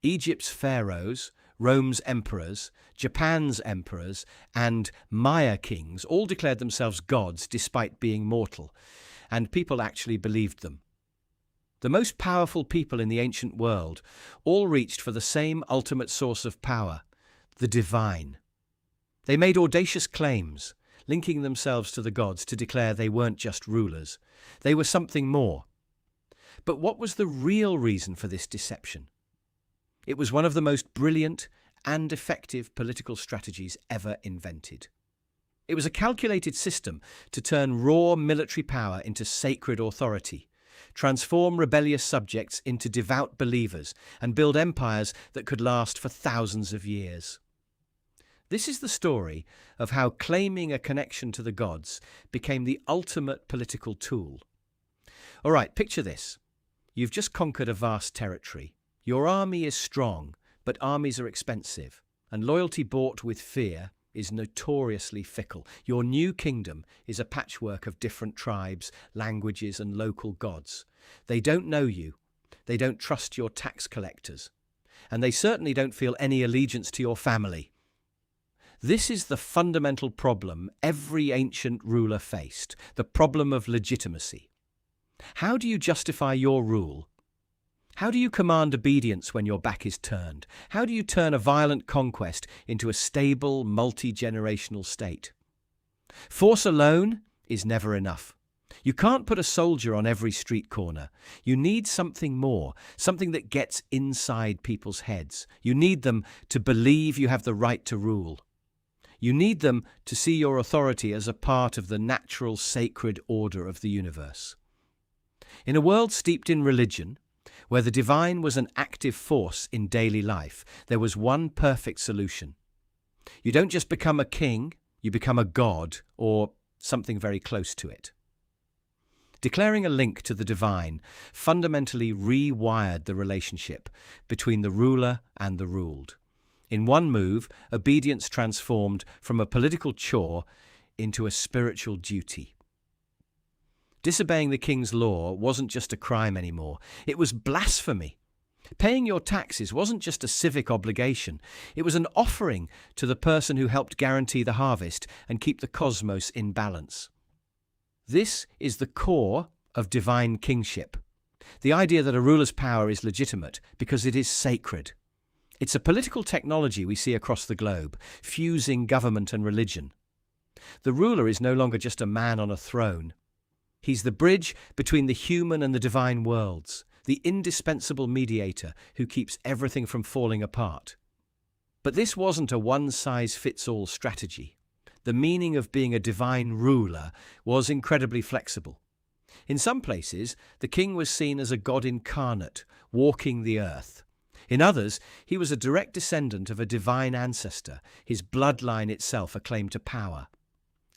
Egypt's pharaohs, Rome's emperors, Japan's emperors, and Maya kings all declared themselves gods despite being mortal, and people actually believed them. The most powerful people in the ancient world all reached for the same ultimate source of power, the divine. They made audacious claims, linking themselves to the gods to declare they weren't just rulers. They were something more. But what was the real reason for this deception? It was one of the most brilliant and effective political strategies ever invented. It was a calculated system to turn raw military power into sacred authority, transform rebellious subjects into devout believers, and build empires that could last for thousands of years. This is the story of how claiming a connection to the gods became the ultimate political tool. All right, picture this. You've just conquered a vast territory. Your army is strong, but armies are expensive, and loyalty bought with fear is notoriously fickle. Your new kingdom is a patchwork of different tribes, languages, and local gods. They don't know you, they don't trust your tax collectors, and they certainly don't feel any allegiance to your family. This is the fundamental problem every ancient ruler faced, the problem of legitimacy. How do you justify your rule? How do you command obedience when your back is turned? How do you turn a violent conquest into a stable, multi-generational state? Force alone is never enough. You can't put a soldier on every street corner. You need something more, something that gets inside people's heads. You need them to believe you have the right to rule. You need them to see your authority as a part of the natural, sacred order of the universe. In a world steeped in religion, where the divine was an active force in daily life, there was one perfect solution. You don't just become a king, you become a god, or something very close to it. Declaring a link to the divine fundamentally rewired the relationship between the ruler and the ruled. In one move, obedience transformed from a political chore into a spiritual duty. Disobeying the king's law wasn't just a crime anymore, it was blasphemy. Paying your taxes wasn't just a civic obligation, it was an offering to the person who helped guarantee the harvest and keep the cosmos in balance. This is the core of divine kingship, the idea that a ruler's power is legitimate because it is sacred. It's a political technology we see across the globe, fusing government and religion. The ruler is no longer just a man on a throne. He's the bridge between the human and the divine worlds, the indispensable mediator who keeps everything from falling apart. But this wasn't a one-size-fits-all strategy. The meaning of being a divine ruler was incredibly flexible. In some places, the king was seen as a god incarnate, walking the earth. In others, he was a direct descendant of a divine ancestor, his bloodline itself a claim to power.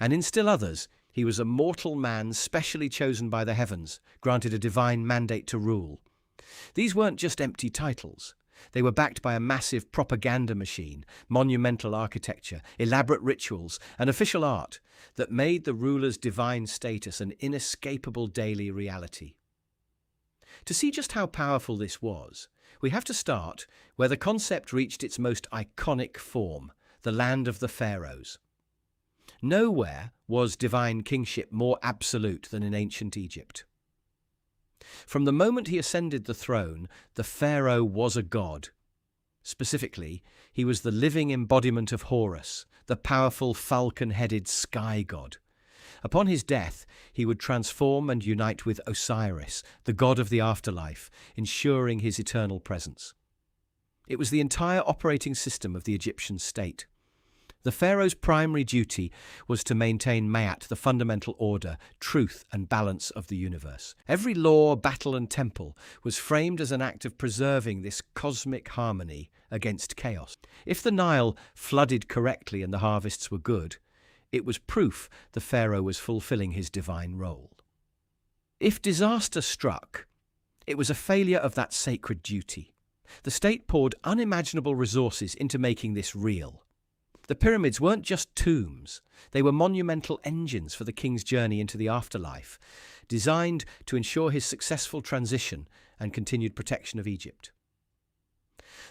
And in still others, he was a mortal man specially chosen by the heavens, granted a divine mandate to rule. These weren't just empty titles. They were backed by a massive propaganda machine, monumental architecture, elaborate rituals, and official art that made the ruler's divine status an inescapable daily reality. To see just how powerful this was, we have to start where the concept reached its most iconic form, the land of the pharaohs. Nowhere was divine kingship more absolute than in ancient Egypt. From the moment he ascended the throne, the pharaoh was a god. Specifically, he was the living embodiment of Horus, the powerful falcon-headed sky god. Upon his death, he would transform and unite with Osiris, the god of the afterlife, ensuring his eternal presence. It was the entire operating system of the Egyptian state. The pharaoh's primary duty was to maintain Ma'at, the fundamental order, truth and balance of the universe. Every law, battle and temple was framed as an act of preserving this cosmic harmony against chaos. If the Nile flooded correctly and the harvests were good, it was proof the pharaoh was fulfilling his divine role. If disaster struck, it was a failure of that sacred duty. The state poured unimaginable resources into making this real. The pyramids weren't just tombs, they were monumental engines for the king's journey into the afterlife, designed to ensure his successful transition and continued protection of Egypt.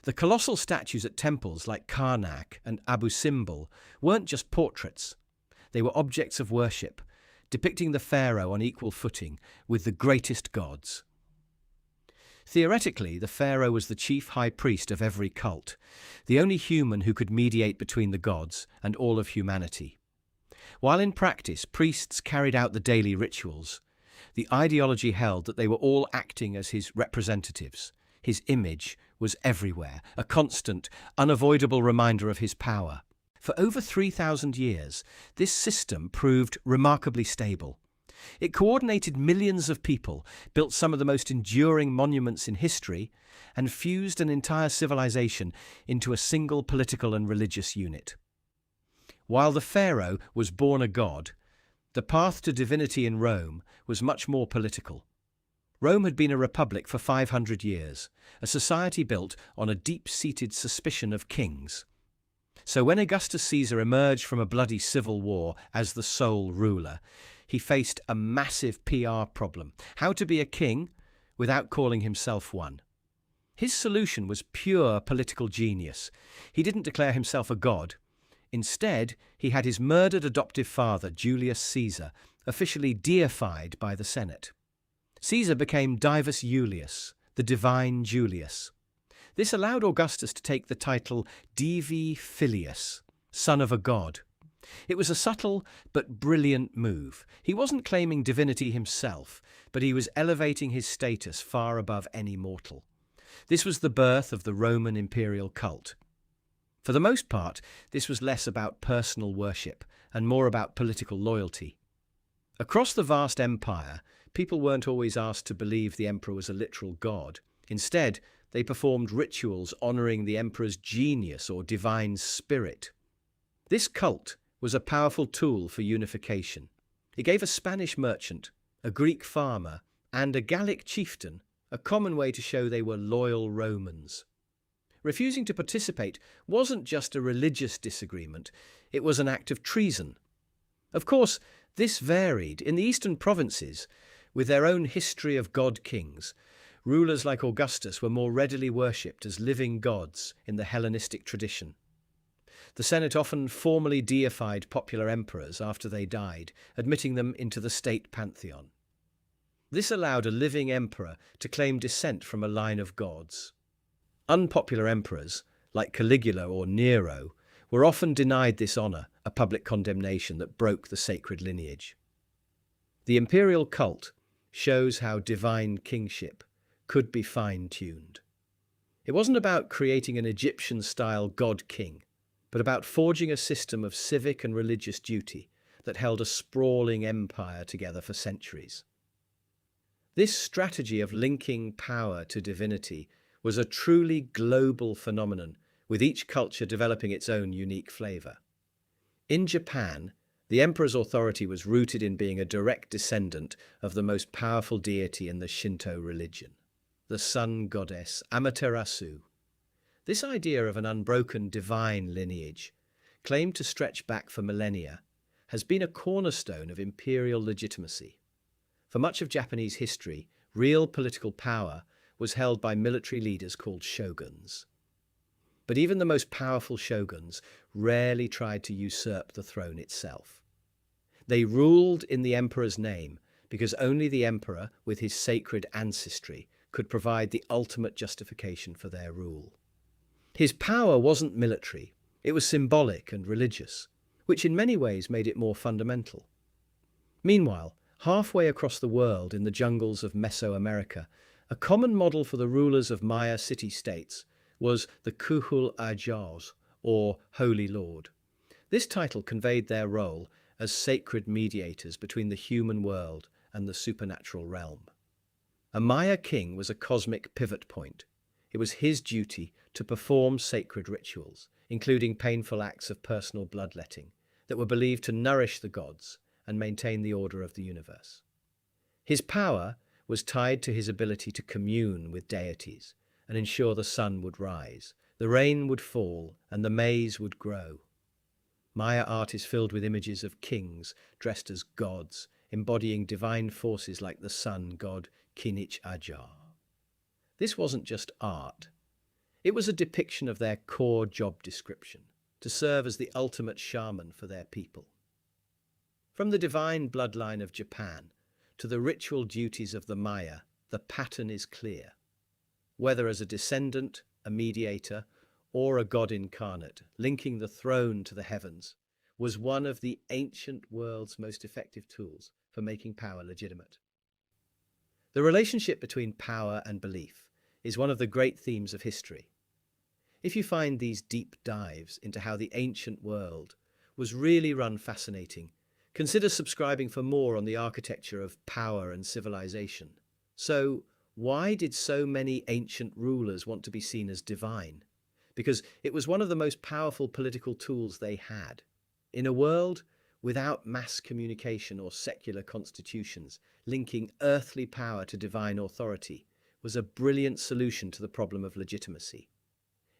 The colossal statues at temples like Karnak and Abu Simbel weren't just portraits. They were objects of worship, depicting the pharaoh on equal footing with the greatest gods. Theoretically, the pharaoh was the chief high priest of every cult, the only human who could mediate between the gods and all of humanity. While in practice priests carried out the daily rituals, the ideology held that they were all acting as his representatives. His image was everywhere, a constant, unavoidable reminder of his power. For over 3,000 years, this system proved remarkably stable. It coordinated millions of people, built some of the most enduring monuments in history, and fused an entire civilization into a single political and religious unit. While the pharaoh was born a god, the path to divinity in Rome was much more political. Rome had been a republic for 500 years, a society built on a deep-seated suspicion of kings. So when Augustus Caesar emerged from a bloody civil war as the sole ruler, he faced a massive PR problem: how to be a king without calling himself one. His solution was pure political genius. He didn't declare himself a god. Instead, he had his murdered adoptive father, Julius Caesar, officially deified by the Senate. Caesar became Divus Iulius, the divine Julius. This allowed Augustus to take the title Divi Filius, son of a god. It was a subtle but brilliant move. He wasn't claiming divinity himself, but he was elevating his status far above any mortal. This was the birth of the Roman imperial cult. For the most part, this was less about personal worship and more about political loyalty. Across the vast empire, people weren't always asked to believe the emperor was a literal god. Instead, they performed rituals honoring the emperor's genius or divine spirit. This cult was a powerful tool for unification. It gave a Spanish merchant, a Greek farmer, and a Gallic chieftain a common way to show they were loyal Romans. Refusing to participate wasn't just a religious disagreement, it was an act of treason. Of course, this varied. In the eastern provinces, with their own history of god-kings, rulers like Augustus were more readily worshipped as living gods in the Hellenistic tradition. The Senate often formally deified popular emperors after they died, admitting them into the state pantheon. This allowed a living emperor to claim descent from a line of gods. Unpopular emperors, like Caligula or Nero, were often denied this honor, a public condemnation that broke the sacred lineage. The imperial cult shows how divine kingship could be fine-tuned. It wasn't about creating an Egyptian-style god-king, but about forging a system of civic and religious duty that held a sprawling empire together for centuries. This strategy of linking power to divinity was a truly global phenomenon, with each culture developing its own unique flavor. In Japan, the emperor's authority was rooted in being a direct descendant of the most powerful deity in the Shinto religion, the sun goddess Amaterasu. This idea of an unbroken divine lineage, claimed to stretch back for millennia, has been a cornerstone of imperial legitimacy. For much of Japanese history, real political power was held by military leaders called shoguns. But even the most powerful shoguns rarely tried to usurp the throne itself. They ruled in the emperor's name because only the emperor, with his sacred ancestry, could provide the ultimate justification for their rule. His power wasn't military, it was symbolic and religious, which in many ways made it more fundamental. Meanwhile, halfway across the world in the jungles of Mesoamerica, a common model for the rulers of Maya city-states was the Kuhul Ajaz, or Holy Lord. This title conveyed their role as sacred mediators between the human world and the supernatural realm. A Maya king was a cosmic pivot point. It was his duty to perform sacred rituals, including painful acts of personal bloodletting, that were believed to nourish the gods and maintain the order of the universe. His power was tied to his ability to commune with deities and ensure the sun would rise, the rain would fall, and the maize would grow. Maya art is filled with images of kings dressed as gods, embodying divine forces like the sun god Kinich Ajar. This wasn't just art. It was a depiction of their core job description, to serve as the ultimate shaman for their people. From the divine bloodline of Japan to the ritual duties of the Maya, the pattern is clear. Whether as a descendant, a mediator, or a god incarnate, linking the throne to the heavens was one of the ancient world's most effective tools for making power legitimate. The relationship between power and belief is one of the great themes of history. If you find these deep dives into how the ancient world was really run fascinating, consider subscribing for more on the architecture of power and civilization. So, why did so many ancient rulers want to be seen as divine? Because it was one of the most powerful political tools they had. In a world without mass communication or secular constitutions, linking earthly power to divine authority was a brilliant solution to the problem of legitimacy.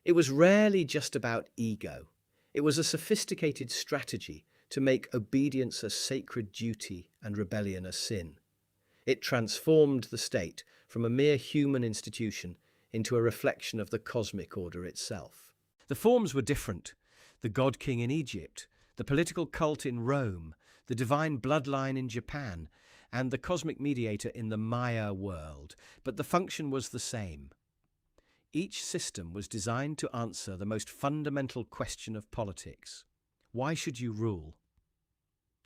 It was rarely just about ego. It was a sophisticated strategy to make obedience a sacred duty and rebellion a sin. It transformed the state from a mere human institution into a reflection of the cosmic order itself. The forms were different. The god king in Egypt, the political cult in Rome, the divine bloodline in Japan, and the cosmic mediator in the Maya world, but the function was the same. Each system was designed to answer the most fundamental question of politics. Why should you rule?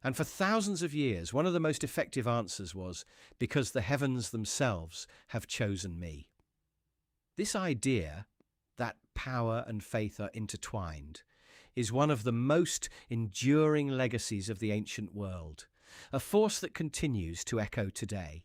And for thousands of years, one of the most effective answers was, because the heavens themselves have chosen me. This idea that power and faith are intertwined is one of the most enduring legacies of the ancient world, a force that continues to echo today.